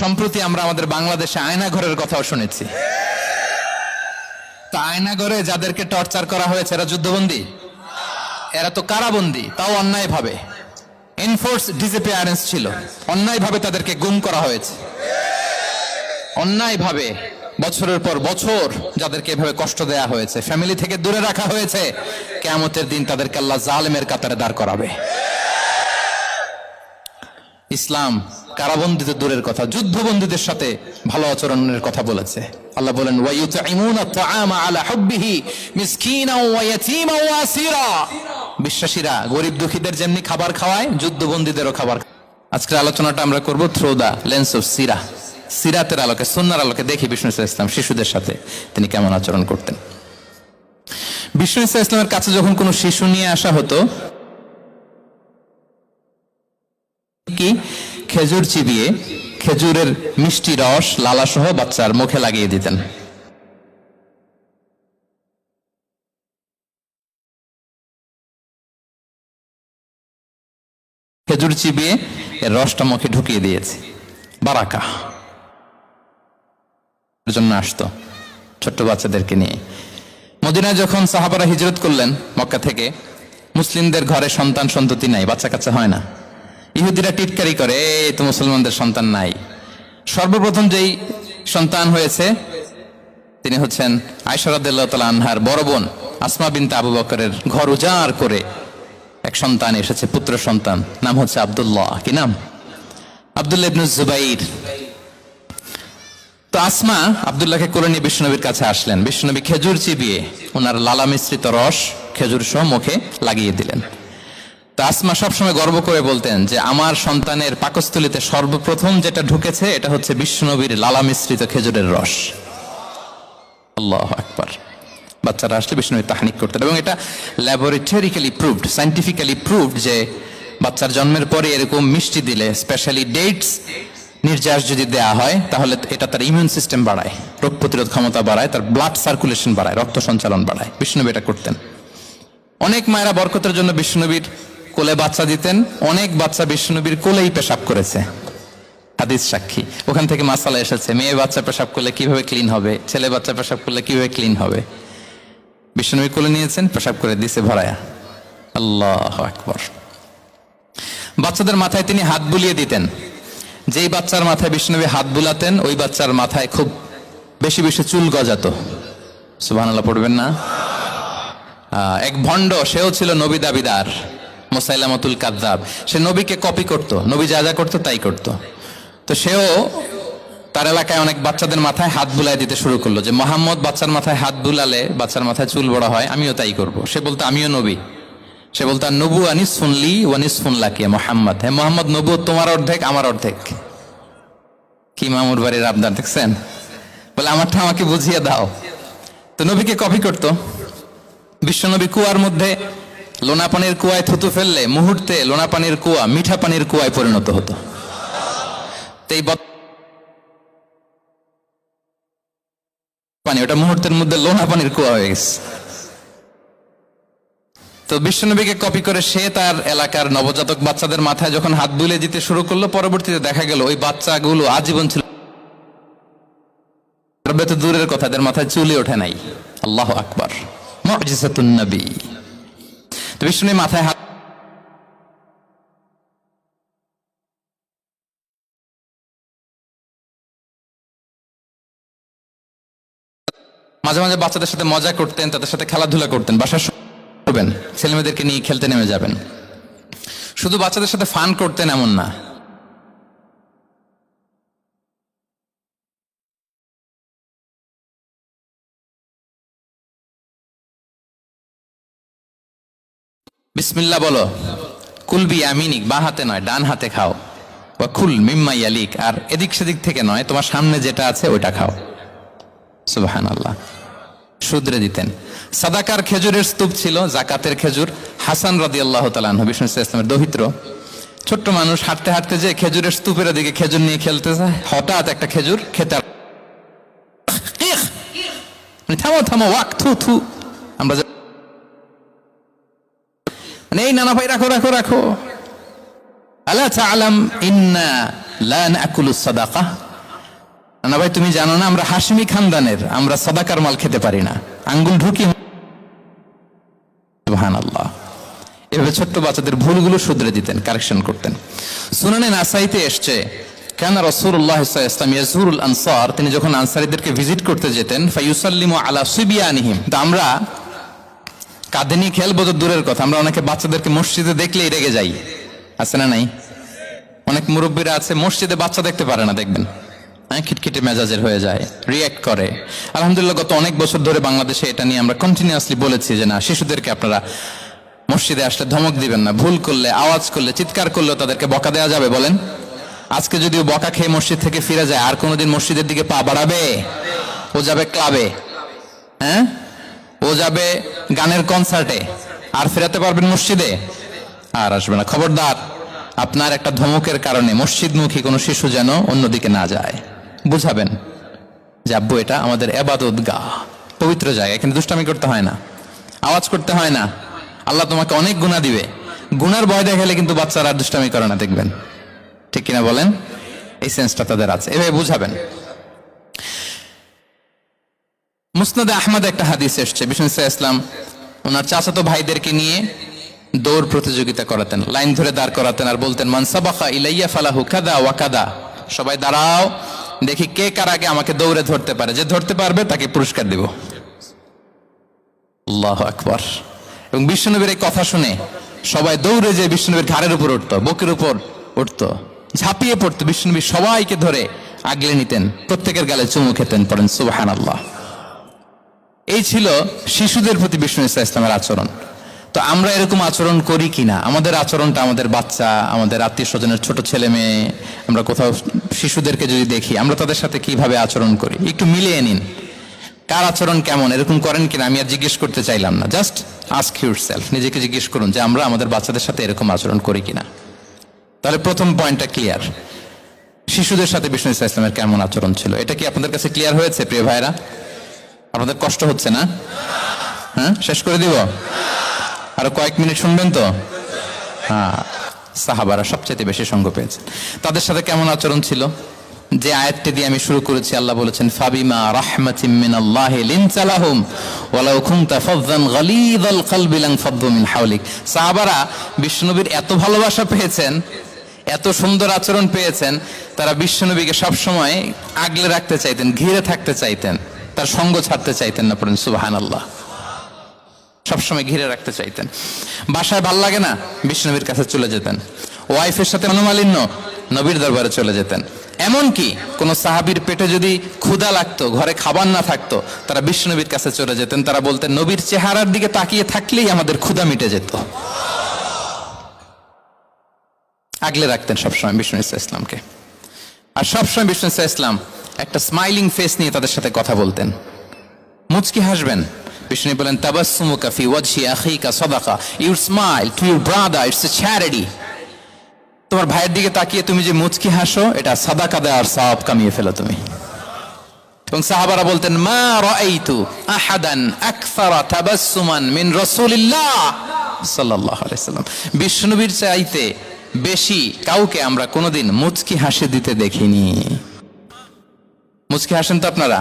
সম্প্রতি আমরা আমাদের বাংলাদেশে আয়নাঘরের কথাও শুনেছি। তা আয়নাঘরে যাদেরকে টর্চার করা হয়েছে এরা যুদ্ধবন্দী? এরা তো কারাবন্দী, তাও অন্যায়ভাবে। এনফোর্স ডিসঅ্যাপিয়ারেন্স ছিল, অন্যায়ভাবে তাদেরকে গুম করা হয়েছে। অন্যায়ভাবে বছরের পর বছর যাদেরকে এভাবে কষ্ট দেয়া হয়েছে, ফ্যামিলি থেকে দূরে রাখা হয়েছে, কিয়ামতের দিন তাদেরকে আল্লাহ জালেমের কাতারে দাঁড় করাবে। ইসলাম কারাবন্দীদের দূরের কথা, যুদ্ধবন্দীদের সাথে ভালো আচরণের কথা বলেছে। আল্লাহ বলেন ওয়ায়ুতঈমুনা আত-তাআমা আলা হুব্বিহি মিসকিনাও ওয়া ইয়াতীমান ওয়া আসীরা। বিশ্বাসীরা গরিব দুঃখীদের যেমনি খাবার খাওয়ায়, যুদ্ধবন্দীদেরও খাবার। আজকের আলোচনাটা আমরা করব থ্রু দা লেন্স অফ সিরা, সিরাতের আলোকে, সুন্নাহর আলোকে দেখি বিষ্ণু ইসা ইসলাম শিশুদের সাথে তিনি কেমন আচরণ করতেন। বিষ্ণু ইসা ইসলামের কাছে যখন কোনো শিশু নিয়ে আসা হতো, কি খেজুর চিবিয়ে খেজুরের মিষ্টি রস লালা সহ বাচ্চার মুখে লাগিয়ে দিতেন। খেজুর চিবিয়ে এর রসটা মুখে ঢুকিয়ে দিয়েছে, বারাকা জন্য আসতো ছোট্ট বাচ্চাদেরকে নিয়ে। মদিনায় যখন সাহাবারা হিজরত করলেন মক্কা থেকে, মুসলিমদের ঘরে সন্তান সন্ততি নাই, বাচ্চা কাচ্চা হয় না। ইহুদিরা টিটকারি করে, এই তো মুসলমানদের সন্তান নাই। সর্বপ্রথম যেই সন্তান হয়েছে তিনি হচ্ছেন আয়েশা রাদিয়াল্লাহু তাআলা আনহার বড় বোন আসমা বিনতে আবু বকরের ঘর উজাড় করে এক সন্তান এসেছে, পুত্র সন্তান, নাম হচ্ছে আব্দুল্লাহ। কি নাম? আব্দুল্লাহ ইবনে জুবাইর। তো আসমা আব্দুল্লাহকে কোলে নিয়ে বিশ্বনবীর কাছে আসলেন। বিশ্বনবী খেজুর চিবিয়ে ওনার লালা মিশ্রিত রস খেজুর সহ মুখে লাগিয়ে দিলেন। তো আসমা সবসময় গর্ব করে বলতেন যে আমার সন্তানের পাকস্থলিতে সর্বপ্রথম যেটা ঢুকেছে এটা হচ্ছে বিশ্বনবীর লালা মিশ্রিত খেজুরের রস। আল্লাহু আকবার। বাচ্চারা আসলে বিশ্বনবী তাহনিক করতেন, এবং এটা ল্যাবরেটরিক্যালি প্রুভড, সায়েন্টিফিক্যালি প্রুভড যে বাচ্চার জন্মের পরে এরকম মিষ্টি দিলে, স্পেশালি ডেটস নির্যাস যদি দেয়া হয়, তাহলে এটা তার ইমিউন সিস্টেম বাড়ায়, রোগ প্রতিরোধ ক্ষমতা বাড়ায়, তার ব্লাড সার্কুলেশন বাড়ায়, রক্ত সঞ্চালন বাড়ায়। বিশ্বনবী এটা করতেন। অনেক মায়েরা বরকতের জন্য বিশ্বনবীর কোলে বাচ্চা দিতেন। অনেক বাচ্চা বিশ্বনবীর কোলেই পেশাব করেছে, হাদিস সাক্ষী। ওখান থেকে মাসালা এসেছে, মেয়ে বাচ্চা পেশাব করলে কিভাবে ক্লিন হবে, ছেলে বাচ্চা পেশাব করলে কিভাবে ক্লিন হবে। বিশ্বনবী কোলে নিয়েছেন, পেশাব করে দিছে ভরায়া। আল্লাহু আকবার। বাচ্চাদের মাথায় তিনি হাত বুলিয়ে দিতেন। যেই বাচ্চার মাথায় বিশ্বনবী হাত বুলাতেন, ওই বাচ্চার মাথায় খুব বেশি বেশি চুল গজাতো। সুবহানাল্লাহ পড়বেন না? এক ভণ্ড, সেও ছিল নবী দাবিদার, মুসাইলামাতুল কাযযাব। সে নবীকে কপি করত, নবী যা যা করতো তাই করত। তো সেও তার এলাকায় অনেক বাচ্চাদের মাথায় হাত বুলাই দিতে শুরু করলো, যে মোহাম্মদ বাচ্চার মাথায় হাত বুলালে বাচ্চার মাথায় চুল বড় হয়, আমিও তাই করব। সে বলতো আমিও নবী। সে বলতো নবু আনিস শুনলি ওয়ানিস শুনলাকে মোহাম্মদ, হ্যাঁ মোহাম্মদ নবু তোমার অর্ধেক আমার অর্ধেক। কি মামুর বাড়ির আবদার দেখছেন? বলে আমারটা আমাকে বুঝিয়ে দাও। তো নবীকে কপি করত। বিশ্বনবী কুয়ার মধ্যে লোনা পানির কুয়ায় থুতু ফেললে মুহূর্তে লোনা পানির কুয়া মিঠা পানির কুয়ায় পরিণত হতো। তো এই পানি ওটা মুহূর্তের মধ্যে লোনা পানির কুয়া হয়ে গেছে। তো বিশ্বনবীকে কপি করে সে তার এলাকার নবজাতক বাচ্চাদের মাথায় যখন হাত বুলে দিতে শুরু করলো, পরবর্তীতে দেখা গেল ওই বাচ্চাগুলো আজীবন ছিল, দূরের কথা, এদের মাথায় চুলই ওঠে নাই। আল্লাহু আকবার, মুজিজাতুন নবী। তো বিশ্বনবী মাথায় হাত, মাঝে মাঝে বাচ্চাদের সাথে মজা করতেন, তাদের সাথে খেলাধুলা করতেন। বাসায় করবেন, ছেলেমেয়েদেরকে নিয়ে খেলতে নেমে যাবেন। শুধু বাচ্চাদের সাথে ফান করতেন এমন না, বিসমিল্লাহ বলো, কুলবি আমিনিক, বাঁ হাতে নয় ডান হাতে খাও, বা কুল মিম্মা ইয়ালিক, আর এদিক সেদিক থেকে নয়, তোমার সামনে যেটা আছে ওইটা খাও। সুবহানাল্লাহ। শুধরে দিতেন। সাদাকার খেজুরের স্তূপ ছিল, জাকাতের খেজুর। হাসান রাদিয়াল্লাহু তাআলা আনহু, বিষ্ণু ইসলামের দৌহিত্র, ছোট্ট মানুষ, হাঁটতে হাঁটতে যে খেজুরের স্তূপের দিকে খেজুর নিয়ে খেলতে যায়, হঠাৎ একটা খেজুর খেতে, থামো থামো, ওয়াক থু থু। আমরা এই নানা ভাই রাখো রাখো রাখো। আলা তাআলাম ইন্না লা নাকুলুস সাদাকা না ভাই তুমি জানো না আমরা হাশিমি খানদানের, আমরা সাদাকার মাল খেতে পারি না, আঙ্গুল ঢুকি। সুবহানাল্লাহ। এভাবে ছোট্ট বাচ্চাদের ভুলগুলো শুধরে দিতেন, কারেকশন করতেন। সুনানে নাসাইতে এসছে কেন রাসূলুল্লাহ সাল্লাল্লাহু আলাইহি ওয়াসাল্লাম ইয়াজুরুল আনসার, তিনি যখন আনসারীদেরকে ভিজিট করতে যেতেন, ফায়ুসাল্লিমু আলা সিবিয়ানিহিম, তো আমরা কাঁধে নিয়ে খেলবো তো দূরের কথা, আমরা অনেকে বাচ্চাদেরকে মসজিদে দেখলেই রেগে যাই, আছে না নাই? অনেক মুরব্বীরা আছে মসজিদে বাচ্চা দেখতে পারে না, দেখবেন হ্যাঁ খিটখিটে মেজাজের হয়ে যায়, রিয়্যাক্ট করে। আলহামদুলিল্লাহ গত অনেক বছর ধরে বাংলাদেশে এটা নিয়ে আমরা কন্টিনিউয়াসলি বলেছি যে না, শিশুদেরকে আপনারা মসজিদে আসলে ধমক দিবেন না, ভুল করলে, আওয়াজ করলে, চিৎকার করলেও তাদেরকে বকা দেওয়া যাবে? বলেন। আজকে যদিও বকা খেয়ে মসজিদ থেকে ফিরে যায়, আর কোনোদিন মসজিদের দিকে পা বাড়াবে? ও যাবে ক্লাবে, হ্যাঁ ও যাবে গানের কনসার্টে, আর ফেরাতে পারবেন মসজিদে? আর আসবে না। খবরদার, আপনার একটা ধমকের কারণে মসজিদমুখী কোনো শিশু যেন অন্যদিকে না যায়। বুঝাবেন যে আব্বু এটা আমাদের ইবাদত গাহ, পবিত্র জায়গা, এখানে দুষ্টামি করতে হয় না, আওয়াজ করতে হয় না, আল্লাহ তোমাকে অনেক গুনাহ দিবে। গুনার ভয় দেখালে কিন্তু বাচ্চারা আর দুষ্টামি করে না, দেখবেন। ঠিক কিনা বলেন? এই সেন্সটা তাদের আছে, এভাবে বুঝাবেন। মুসনাদে আহমদ একটা হাদিস এসছে, বিষ্ণু ইসলাম ওনার চাচাতো ভাইদেরকে নিয়ে দৌড় প্রতিযোগিতা করাতেন, লাইন ধরে দাঁড় করাতেন, আর বলতেন মান সাবাকা ইলাইয়া ফালাহু কাদা ওয়া কাদা, সবাই দাঁড়াও, দেখি কে কার আগে আমাকে দৌড়ে ধরতে পারে, যে ধরতে পারবে তাকে পুরস্কার দিব। আল্লাহু আকবার। এবং বিশ্বনবীর এই কথা শুনে সবাই দৌড়ে যে বিশ্বনবীর ঘাড়ের উপর উঠতো, বুকের উপর উঠতো, ঝাঁপিয়ে পড়তো, বিশ্বনবী সবাইকে ধরে আগলে নিতেন, প্রত্যেকের গালে চুমু খেতেন। পড়েন সুবহানাল্লাহ। এই ছিল শিশুদের প্রতি বিষ্ণু ইসলামের আচরণ। তো আমরা এরকম আচরণ করি কিনা? আমাদের আচরণটা আমাদের বাচ্চা, আমাদের আত্মীয় স্বজনের ছোট ছেলে মেয়ে, আমরা কোথাও শিশুদেরকে যদি দেখি, আমরা তাদের সাথে কিভাবে আচরণ করি একটু মিলিয়ে নিন। কার আচরণ কেমন, এরকম করেন কিনা আমি আর জিজ্ঞেস করতে চাইলাম না, জাস্ট আস্ক ইউরসেলফ, নিজেকে জিজ্ঞেস করুন যে আমরা আমাদের বাচ্চাদের সাথে এরকম আচরণ করি কিনা। তাহলে প্রথম পয়েন্টটা ক্লিয়ার, শিশুদের সাথে বিষ্ণু ইসলামের কেমন আচরণ ছিল। এটা কি আপনাদের কাছে ক্লিয়ার হয়েছে প্রিয় ভাইরা? আপনাদের কষ্ট হচ্ছে না? হ্যাঁ, শেষ করে দিব? আরো কয়েক মিনিট শুনবেন তো? হ্যাঁ, সাহাবারা সবচেয়ে বেশি সঙ্গ পেয়েছেন। তাদের সাথে কেমন আচরণ ছিল? যে আয়াতটি দিয়ে আমি শুরু করেছি, আল্লাহ বলেছেন ফাবিমা রাহমাতিম মিনাল্লাহি লিনতা লাহুম ওয়ালাউ কুনতা ফাযযান গালিযাল কলবি লানফাদ্দু মিন হাওলিক। সাহাবারা বিশ্বনবীর এত ভালোবাসা পেয়েছেন, এত সুন্দর আচরণ পেয়েছেন, তারা বিশ্বনবীকে সবসময় আগলে রাখতে চাইতেন, ঘিরে থাকতে চাইতেন, তার সঙ্গ ছাড়তে চাইতেন না। পড়েন সুবহানাল্লাহ। সবসময় ঘিরে রাখতে চাইতেন। বাসায় ভাল লাগে না, বিশ্বনবীর কাছে চলে যেতেন। ওয়াইফের সাথে মনোমালিন্য, নবীর দরবারে চলে যেতেন। এমনকি কোন সাহাবীর পেটে যদি ক্ষুধা লাগতো, ঘরে খাবার না থাকতো, তারা বিশ্বনবীর কাছে চলে যেতেন। তারা বলতেন নবীর চেহারার দিকে তাকিয়ে থাকলেই আমাদের ক্ষুধা মিটে যেত। আগলে রাখতেন সবসময় বিষ্ণু ইসলামকে। আর সবসময় বিষ্ণু ইসলাম একটা স্মাইলিং ফেস নিয়ে তাদের সাথে কথা বলতেন, মুচকি হাসবেন। বিষ্ণু বলেন তাবাসসুমুকা ফি ওয়াজহি আখিকা সাদাকা, you smile to your brother, it's a charity. তোমার ভাইয়ের দিকে তাকিয়ে তুমি যে মুচকি হাসো, এটা সাদাকা দেওয়ার সওয়াব কামিয়ে ফেলো তুমি। এবং সাহাবারা বলতেন মা রাআইতু আহাদান আকসারা তাবাসসুমান মিন রাসূলিল্লাহ সাল্লাল্লাহু আলাইহি ওয়াসাল্লাম। বিশ্বনবীর চাইতে বেশি কাউকে আমরা কোনোদিন মুচকি হাসি দিতে দেখিনি। মুচকি হাসেন তো আপনারা?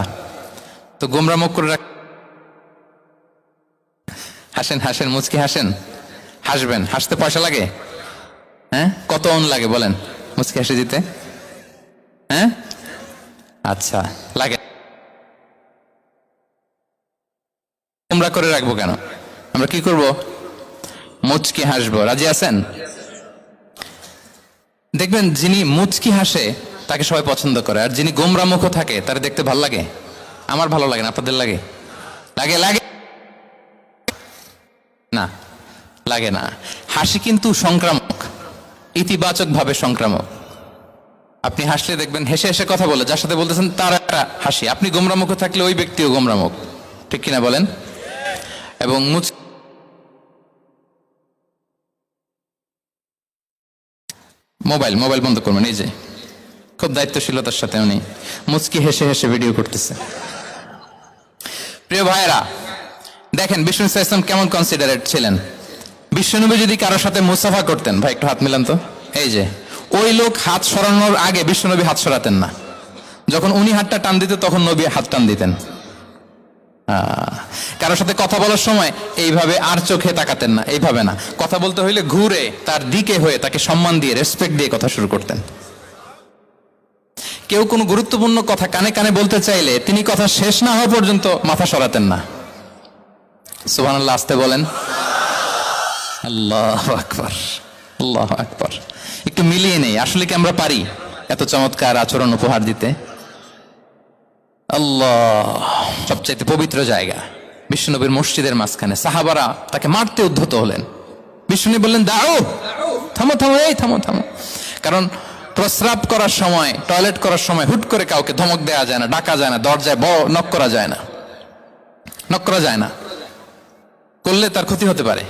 তো গোমরা মুখ করে হাসেন, হাসেন, মুচকি হাসেন, হাসবেন। হাসতে পয়সা লাগে? হ্যাঁ, কত অন লাগে বলেন মুচকি হাসি দিতে? হ্যাঁ, আচ্ছা, লাগে। গোমরা করে রাখবো কেন? আমরা কি করব? মুচকি হাসবো। রাজি আছেন? দেখবেন যিনি মুচকি হাসে তাকে সবাই পছন্দ করে, আর যিনি গোমরা মুখ থাকে তার দেখতে ভালো লাগে। আমার ভালো লাগে না, আপনাদের লাগে? লাগে? লাগে না, লাগে না। হাসি কিন্তু সংক্রামক, ইতিবাচক ভাবে সংক্রামক। আপনি হাসলে দেখবেন হেসে হেসে কথা বলে, যার সাথে বলতেছেন তার একটা হাসি। আপনি গোমরা মুখ থাকলে ওই ব্যক্তিও গোমরা মুখ, ঠিক কিনা বলেন? এবং মোবাইল বন্ধ করবেন। এই যে খুব দায়িত্বশীলতার সাথে উনি মুচকি হেসে হেসে ভিডিও করতেছে। প্রিয় ভাইয়েরা, দেখেন বিষ্ণু ইসলাম কেমন কনসিডারেট ছিলেন। বিশ্বনবী যদি কারোর সাথে মুসাফা করতেন, ভাই একটু হাত মিলান তো, এই যে ওই লোক হাত সরানোর আগে বিশ্বনবী হাত সরাতেন না। যখন উনি হাতটা টান দিত তখন নবী হাত টান দিতেন। কারোর সাথে কথা বলার সময় এইভাবে আর চোখে তাকাতেন না, এইভাবে না, কথা বলতে হইলে ঘুরে তার দিকে হয়ে তাকে সম্মান দিয়ে রেসপেক্ট দিয়ে কথা শুরু করতেন। কেউ কোনো গুরুত্বপূর্ণ কথা কানে কানে বলতে চাইলে তিনি কথা শেষ না হওয়া পর্যন্ত মাথা সরাতেন না। সুবহানাল্লাহ, আসতে বলেন। আল্লাহু আকবার, আল্লাহু আকবার। একটু মিলিয়ে নেই, আসলে কি আমরা পারি এত চমৎকার আচরণ উপহার দিতে? আল্লাহ, সবচাইতে পবিত্র জায়গা বিশ্বনবীর মসজিদের মাঝখানে সাহাবারা তাকে মারতে উদ্ধত হলেন। বিশ্বনবী বললেন, দাও, থামো থামো, এই থামো থামো। কারণ প্রস্রাব করার সময়, টয়লেট করার সময় হুট করে কাউকে ধমক দেওয়া যায় না, ডাকা যায় না, দরজায় নক করা যায় না, নক করা যায় না, করলে তার ক্ষতি হতে পারে,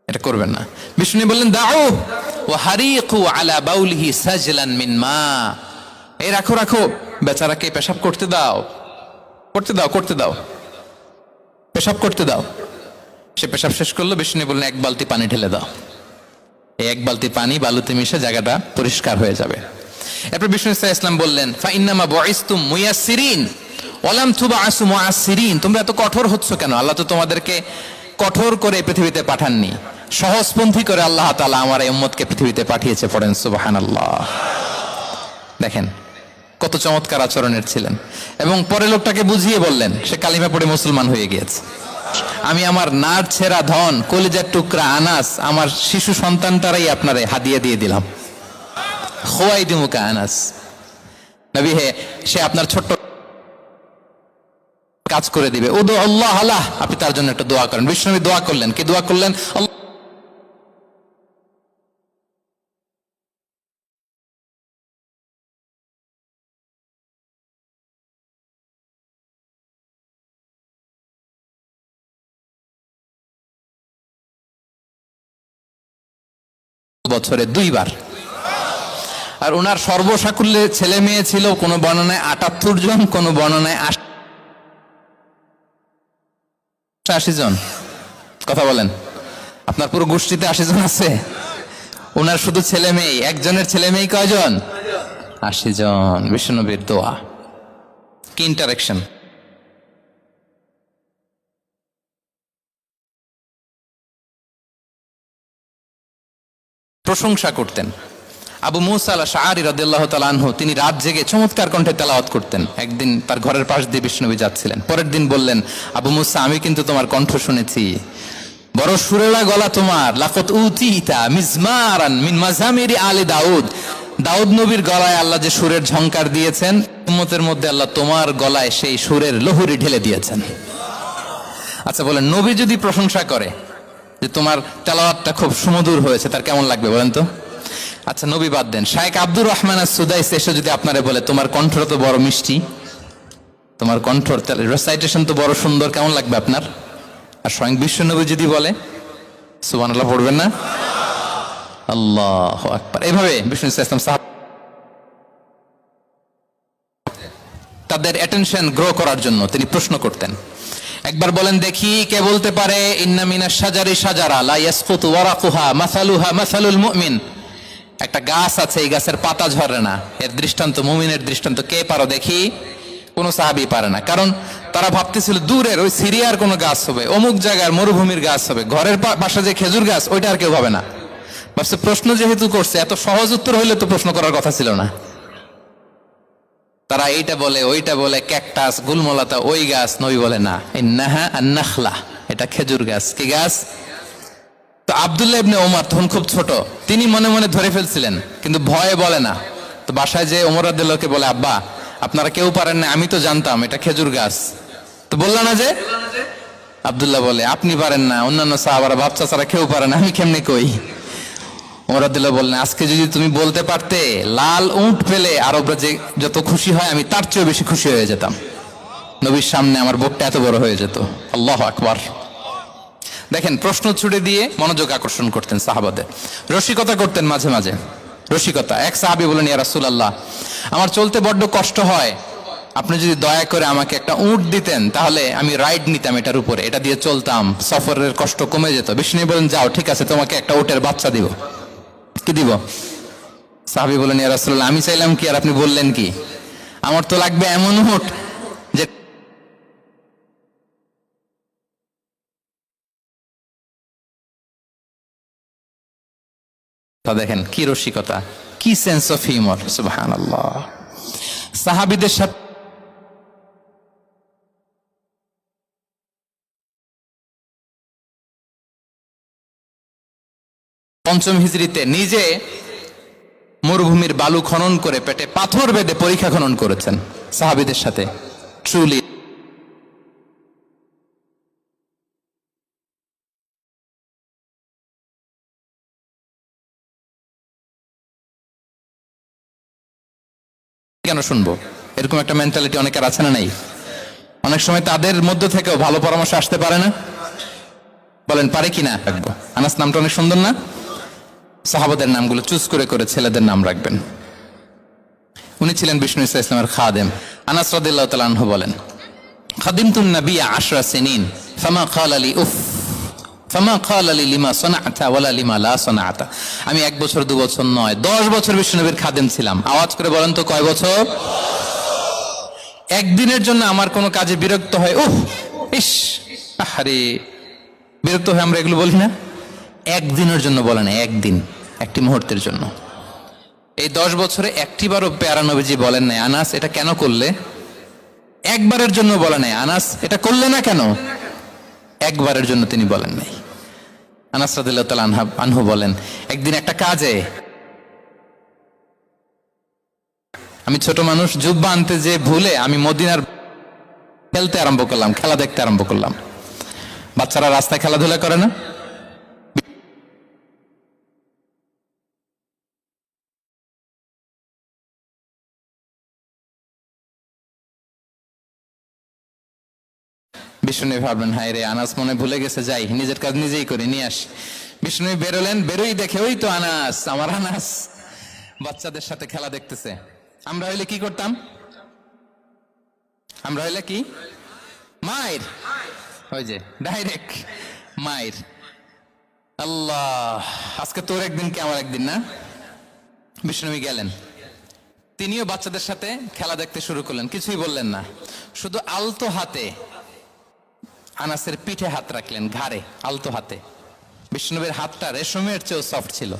এটা করবেন না। বিষ্ণু বললেন, দাও ওয়া হারিকু আলা বাউলিহি সাজলান মিন মা। এই রাখো রাখো, বেচারাকে পেশাব করতে দাও, করতে দাও, করতে দাও, পেশাব করতে দাও। সে পেশাব শেষ করলো। বিষ্ণু বললেন, এক বালতি পানি ঢেলে দাও। এই এক বালতি পানি বালুতে মিশে জায়গাটা পরিষ্কার হয়ে যাবে। এরপর বিষ্ণু ইসলাম বললেন, ফাইন্নামা বুইসতুম মুয়াসসিরিন ওয়া লাম তুবআসু মুআসসিরিন। তোমরা এত কঠোর হচ্ছ কেন? আল্লাহ তো তোমাদেরকে কঠোর করে পৃথিবীতে পাঠাননি, সহজপন্থী করে আল্লাহ তাআলা আমার এই উম্মতকে পৃথিবীতে পাঠিয়েছে। পড়েন সুবহানাল্লাহ। দেখেন কত চমৎকার আচরণের ছিলেন। এবং পরে লোকটাকে বুঝিয়ে বললেন, সে কালিমা পড়ে মুসলমান হয়ে গিয়েছে। আমি আমার নার ছেঁড়া ধন, কলিজার টুকরা আনাস, আমার শিশু সন্তানটারাই আপনারে হাদিয়া দিয়ে দিলাম। খোয়াই দিমুকা আনাস। নবী হে, সে আপনার ছোট্ট কাজ করে দিবে। উদু আল্লাহ আল্লাহ, আপনি তার জন্য একটা দোয়া করেন। বিষ্ণু দোয়া করলেন। কি দোয়া করলেন? বছরে 2 বার। আর ওনার সর্বসাকুল্যে ছেলে মেয়ে ছিল, কোন বর্ণনায় 78 জন, কোন বর্ণনায় 80 জন। কথা বলেন, আপনার পুরো গোষ্ঠীতে 80 জন আছে? ওনার শুধু ছেলে মেয়ে, একজনের ছেলে মেয়ে কয়জন? 80 জন। বিশ্বনবীর দোয়া, কি ইন্টারেকশন! প্রশংসা করতেন। আবু মুসা আল-আশআরী রাদিয়াল্লাহু তাআলা আনহু, তিনি রাত জেগে চমৎকার কণ্ঠে তেলাওয়াত করতেন। একদিন তার ঘরের পাশ দিয়ে বিষ্ণুনবী যাচ্ছিলেন। পরের দিন বললেন, আবু মুসা, আমি কিন্তু তোমার কণ্ঠ শুনেছি, বড় সুরেলা গলা তোমার। লাকাত উতিতা মিজমারান মিন মাজামিরি আলি দাউদ। দাউদ নবীর গলায় আল্লাহ যে সুরের ঝংকার দিয়েছেন, উম্মতের মধ্যে আল্লাহ তোমার গলায় সেই সুরের লহরী ঢেলে দিয়েছেন। আচ্ছা বলেন, নবী যদি প্রশংসা করে যে তোমার তেলাওয়াতটা খুব সুমধুর হয়েছে, তার কেমন লাগবে বলেন তো? আচ্ছা নবী বাদ দেন, শায়েখ আব্দুর রহমান আস-সুদাইস এসে যদি আপনারে বলে, তোমার কণ্ঠটা তো বড় মিষ্টি, তোমার কণ্ঠ রেসাইটেশন তো বড় সুন্দর, কেমন লাগবে আপনার? আর স্বয়ং বিশ্বনবী যদি বলে, সুবহানাল্লাহ পড়বেন না? আল্লাহু আকবার। এইভাবে বিষ্ণু ইসলাম সাহাব তাদের অ্যাটেনশন গ্রো করার জন্য তিনি প্রশ্ন করতেন। একবার বলেন দেখি, কে বলতে পারে, ইন্না মিনাশ শাজারি শাজারা লা ইয়াসকুতু ওয়ারাকুহা মাসালুহা মাসালুল মুমিন। একটা গাছ আছে, এই গাছের পাতা ঝরে না, এর দৃষ্টান্ত মুমিনের দৃষ্টান্ত। কে পারো দেখি? কোনো সাহাবী পারে না। কারণ তারা ভাবতেছিল দূরের ওই সিরিয়ার কোনো গাছ হবে, অমুক জায়গার মরুভূমির গাছ হবে, ঘরের পাশে যে খেজুর গাছ, ওইটা আর কেউ হবে না। ভাবছে প্রশ্ন যেহেতু করছে, এত সহজ উত্তর হইলে তো প্রশ্ন করার কথা ছিল না। তারা এইটা বলে, ওইটা বলে, ক্যাকটাস, গুলমলতা, ওই গাছ। নবী বলে না, ইন্নাহা আন-নাখলা, এটা খেজুর গাছ। কি গাছ? তো আব্দুল্লাহ ইবনে ওমর তখন খুব ছোট, তিনি মনে মনে ধরে ফেলছিলেন, কিন্তু ভয়ে বলে না। তো বাসায় যে ওমর রাদিয়াল্লাহুকে বলে, আব্বা আপনারা কেউ পারেন না, আমি তো জানতাম এটা খেজুর গাছ, তো বললা না যে? আব্দুল্লাহ বলে, আপনি পারেন না, অন্যান্য সাহাবারা বাচ্চা ছাড়া কেউ পারে না, আমি কেমনে কই? ওমর রাদিয়াল্লাহু বললেন, আজকে যদি তুমি বলতে পারতে, লাল উট পেলে আরবরা যে যত খুশি হয়, আমি তার চেয়েও বেশি খুশি হয়ে যেতাম। নবীর সামনে আমার বুকটা এত বড় হয়ে যেত। আল্লাহু আকবার। দেখেন, প্রশ্ন ছুড়ে দিয়ে মনোযোগ আকর্ষণ করতেন সাহাবাদের। রসিকতা করতেন মাঝে মাঝে, রসিকতা। এক সাহাবী বলেন, ইয়া রাসূলুল্লাহ, আমার চলতে বড্ড কষ্ট হয়, আপনি যদি দয়া করে আমাকে একটা উট দিতেন, তাহলে আমি রাইড নিতাম এটার উপরে, এটা দিয়ে চলতাম, সফরের কষ্ট কমে যেত। বিষ্ণু বলেন, যাও, ঠিক আছে, তোমাকে একটা উটের বাচ্চা দিব। কি দিব? সাহাবী বলেন, ইয়া রাসূলুল্লাহ, আমি চাইলাম কি আর আপনি বললেন কি? আমার তো লাগবে এমন উট যে দেখেন কি রসিকতা, কি সেন্স অফ হিউমার, সুবহানাল্লাহ। সাহাবীদের সাথে পঞ্চম হিজরিতে নিজে মরুভূমির বালু খনন করে পেটে পাথর বেঁধে পরীক্ষা খনন করেছেন সাহাবীদের সাথে। ট্রুলি কেন শুনবো? এরকম একটা মেন্টালিটি অনেকের আছে না নাই? অনেক সময় তাদের মধ্য থেকেও ভালো পরামর্শ আসতে পারে না? বলেন পারে কি না? রাখবো। আনাস নামটা অনেক সুন্দর না? সাহাবাদের নামগুলো চুজ করে করে ছেলেদের নাম রাখবেন। উনি ছিলেন বিষ্ণু ইসা ইসলামের খাদেম। আনাস রাদিয়াল্লাহু তাআলা আনহু বলেন, খাদিমতুন নবিয়্যা 10 সিনিন ফামা ক্বালা লি উফ ফামা ক্বালা লি লিমা সানা'তা ওয়ালা লিমা লা সানা'তা। আমি 1 বছর 2 বছর নয়, 10 বছর বিষ্ণুনবীর খাদেম ছিলাম। আওয়াজ করে বলেন তো কয় বছর? একদিনের জন্য আমার কোনো কাজে বিরক্ত হয়, উফ ইস আহারে, বিরক্ত হয়ে আমরা এগুলো বলি না? একদিনের জন্য বলে না, একদিন, একটি মুহূর্তের জন্য। এই 10 বছরে একটিবারও প্যারা নবীজি বলেন নাই, আনাস এটা কেন করলে? একবারের জন্য বলে নাই, আনাস এটা করলে না কেন? একবারের জন্য তিনি বলেন নাই। আনাস রাদিয়াল্লাহু তাআলা আনহু বলেন, একদিন একটা কাজে আমি ছোট মানুষ, জুব্বা আনতে যে ভুলে আমি মদিনার খেলতে আরম্ভ করলাম, খেলা দেখতে আরম্ভ করলাম। বাচ্চারা রাস্তায় খেলাধুলা করে না? বিষ্ণু ভাবলেন, হায় রে, আনাস মনে ভুলে গেছে, যাই নিজের কাজ নিজেই করে নিয়ে আসি। বিষ্ণু বেরোলেন, বেরোই দেখে ওই তো আনাস, আমার আনাস বাচ্চাদের সাথে খেলা দেখতেছে। আমরা হইলে কি করতাম? আমরা হইলে কি? মায়ের, ওই যে ডাইরেক্ট মায়ের। আল্লাহ, আজকে তোর একদিন কি আমার একদিন না? বিষ্ণু গেলেন, তিনিও বাচ্চাদের সাথে খেলা দেখতে শুরু করলেন, কিছুই বললেন না, শুধু আলতো হাতে আনাসের পিঠে হাত রাখলেন, ঘাড়ে আলতো হাতে। বিষ্ণুনবীর হাতটা রেশমের চেয়েও সফট ছিল।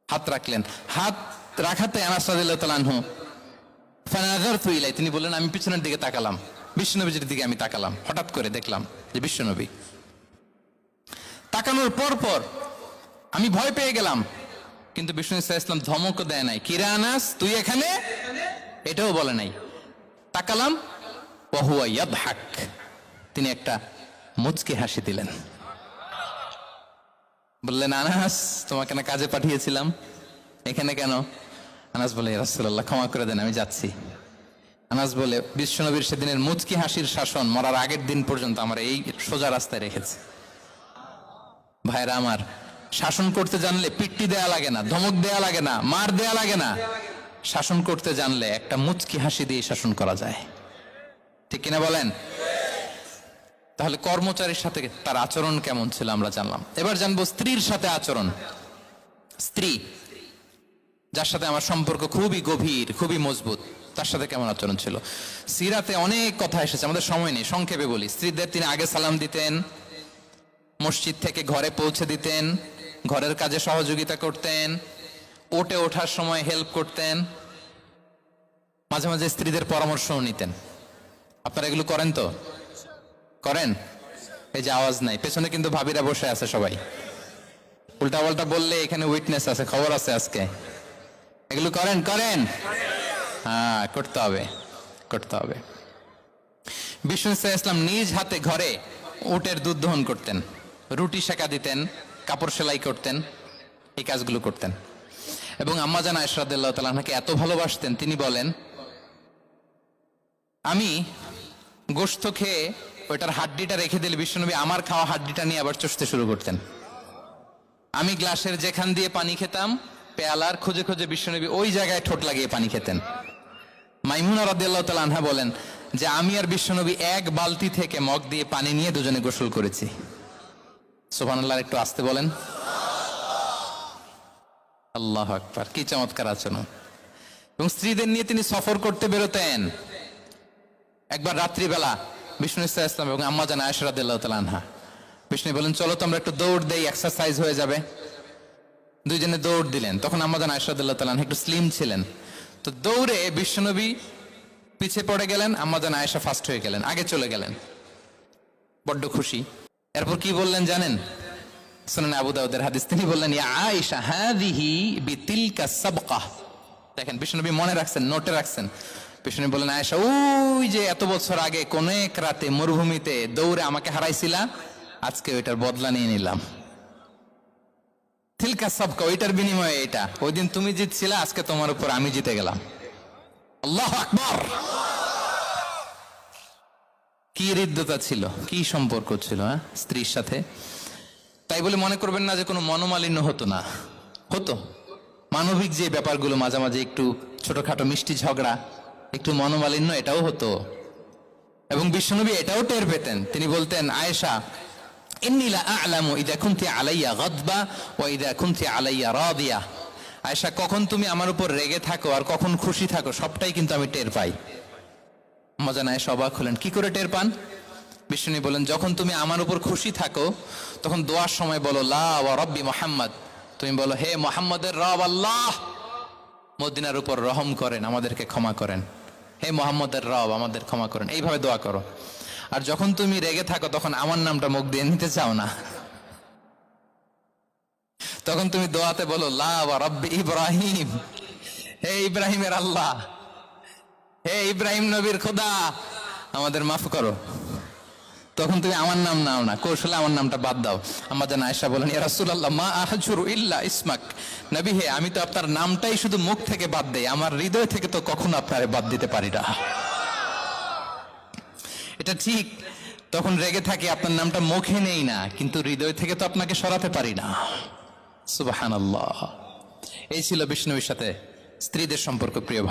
হাত রাখলেন, হাত রাখাতে আনাস রাদিয়াল্লাহু তাআলা আনহু ফানাযারতু ইলাই, তিনি বললেন আমি পিছনের দিকে তাকালাম, বিষ্ণুনবীর দিকে আমি তাকালাম, হঠাৎ করে দেখলাম যে বিষ্ণুনবী। তাকানোর পর পর আমি ভয় পেয়ে গেলাম, কিন্তু বিষ্ণু সাল্লাল্লাহু আলাইহি ওয়াসাল্লাম ধমকও দেয় নাই, কিরে আনাস তুই এখানে, এটাও বলে নাই। তাকালাম, ওয়া হুয়া ইয়াদহাক, তিনি একটা মুচকি হাসি দিলেন। বললেন, আনাস তোমাকে না কাজে পাঠিয়েছিলাম, এখানে কেন? আনাস বলে, ইয়া রাসূলুল্লাহ ক্ষমা করে দেন, আমি যাচ্ছি। আনাস বলে, বিশ্বনবীর সেদিনের মুচকি হাসির শাসন মরার আগের দিন পর্যন্ত আমার এই সোজা রাস্তায় রেখেছে। ভাইরা আমার, শাসন করতে জানলে পিট্টি দেয়া লাগে না, ধমক দেয়া লাগে না, মার দেয়া লাগে না। শাসন করতে জানলে একটা মুচকি হাসি দিয়ে শাসন করা যায়, ঠিক কিনা বলেন? তাহলে কর্মচারীর সাথে তার আচরণ কেমন ছিল আমরা জানলাম। এবার জানবো স্ত্রীর সাথে আচরণ। স্ত্রী, যার সাথে আমার সম্পর্ক খুবই গভীর, খুবই মজবুত, তার সাথে কেমন আচরণ ছিল? সিরাতে অনেক কথা এসেছে, আমাদের সময় নেই, সংক্ষেপে বলি। স্ত্রীদের তিনি আগে সালাম দিতেন, মসজিদ থেকে ঘরে পৌঁছে দিতেন, ঘরের কাজে সহযোগিতা করতেন, ওঠে ওঠার সময় হেল্প করতেন, মাঝে মাঝে স্ত্রীদের পরামর্শও নিতেন। আপনারা এগুলো করেন তো? করেন? এই যে আওয়াজ নাই, পেছনে কিন্তু ভাবিরা বসে আছে সবাই। উল্টা পাল্টা বললে এখানে উইটনেস আছে, খবর আছে আজকে। এগুলো করেন? করেন? হ্যাঁ, করতে হবে, করতে হবে। বিষ্ণু ইসলাম নিজ হাতে ঘরে উটের দুধ দহন করতেন, রুটি সেকা দিতেন, কাপড় সেলাই করতেন, এই কাজগুলো করতেন। এবং আম্মা জান আয়েশা রাদিয়াল্লাহু তাআলা আনহাকে এত ভালোবাসতেন, তিনি বলেন, আমি গোশত খেয়ে ওইটার হাড্ডিটা রেখে দিলে বিশ্বনবী আমার খাওয়া হাড্ডিটা নিয়ে আবার চষতে শুরু করতেন। আমি গ্লাসের যেখান দিয়ে পানি খেতাম, পেয়ালার খুঁজে খুঁজে বিশ্বনবী ওই জায়গায় ঠোঁট লাগিয়ে পানি খেতেন। মাইমুনা রাদিয়াল্লাহু তাআলা আনহা বলেন যে আমি আর বিশ্বনবী এক বালতি থেকে মগ দিয়ে পানি নিয়ে দুজনে গোসল করেছি। সুবহানাল্লাহ, একটু আস্তে বলেন। আল্লাহ আকবার, কি চমৎকার আচরণ। এবং স্ত্রীদের নিয়ে তিনি সফর করতে বেরোতেন। একবার রাত্রিবেলা বিষ্ণু ইসলাম এবং আম্মা জান আয়েশা রাদিয়াল্লাহু তাআলা আনহা, বিষ্ণু বলেন চলো তো আমরা একটু দৌড় দেই, এক্সারসাইজ হয়ে যাবে। দুইজনে দৌড় দিলেন। তখন আম্মা জান আয়েশা রাদিয়াল্লাহু তাআলা আনহা একটু স্লিম ছিলেন, তো দৌড়ে বিশ্বনবী পিছে পড়ে গেলেন, আম্মা জান আয়েশা ফার্স্ট হয়ে গেলেন, আগে চলে গেলেন। বড্ড খুশি। এরপর কি বললেন জানেন? সুনান আবু দাউদের হাদিস, তিনি বললেন ইয়া আয়েশা হাযিহি বিতিলকা সাবকা। দেখেন বিশ্বনবী মনে রাখছেন, নোটে রাখছেন। বিশ্বনবী বললেন আয়েশা, ওই যে এত বছর আগে কোন এক রাতে মরুভূমিতে দৌড়ে আমাকে হারাইছিলা, আজকে ওইটার বদলা নিয়ে নিলাম। তিলকা সাবকা, ওইটার বিনিময়ে এটা। ওই দিন তুমি জিতছিলা, আজকে তোমার উপর আমি জিতে গেলাম। আল্লাহু আকবার। কি হৃদ্যতা ছিল, কি সম্পর্ক ছিল স্ত্রীর সাথে। তাই বলে মনে করবেন না যে কোনো মনোমালিন্য হতো না, হতো। মানবিক যে ব্যাপারগুলো, মাঝে মাঝে একটু ছোটখাটো মিষ্টি ঝগড়া, একটু মনোমালিন্য, এটাও হতো। এবং বিশ্বনবী এটাও টের পেতেন। তিনি বলতেন আয়েশা, ইন্নী লা আ'লামু ইযা কুনতি আলাইয়া গাদবা ওয়া ইযা কুনতি আলাইয়া রাদিয়া। আয়েশা, কখন তুমি আমার উপর রেগে থাকো আর কখন খুশি থাকো, সবটাই কিন্তু আমি টের পাই। মজা নাই, অবাক হলেন, কি করে টের পান? বিষ্ণু বলেন, যখন তুমি আমার উপর খুশি থাকো তখন দোয়ার সময় বলো লা ওয়া রাব্বি মুহাম্মদ, তুমি বলো হে মুহাম্মদের রব আল্লাহ, মদিনার উপর রহম করেন, আমাদেরকে ক্ষমা করেন। হে মুহাম্মদের রব, আমাদের ক্ষমা করেন, এইভাবে দোয়া করো। আর যখন তুমি রেগে থাকো তখন আমার নামটা মুখ দিয়ে নিতে চাও না, তখন তুমি দোয়াতে বলো লা ওয়া রাব্বি ইব্রাহিম, হে ইব্রাহিমের আল্লাহ, হে ইব্রাহিম নবীর খোদা, আমাদের মাফ করো। তখন তুমি আমার নাম নাও না, কৌশলে আমার নামটা বাদ দাও। আম্মা জান আয়েশা বলেন, ইয়া রাসূলুল্লাহ মা আহজুরু ইল্লা ইসমাক। নবী হে, আমি তো আপনার নামটাই শুধু মুখ থেকে বাদ দেই, আমার হৃদয় থেকে তো কখনো আপনারে বাদ দিতে পারি না। এটা ঠিক, তখন রেগে থাকি, আপনার নামটা মুখে নেই না, কিন্তু হৃদয় থেকে তো আপনাকে সরাতে পারি না। সুবহানাল্লাহ। এই ছিল বিষ্ণুর সাথে স্ত্রীদের সম্পর্ক। প্রিয়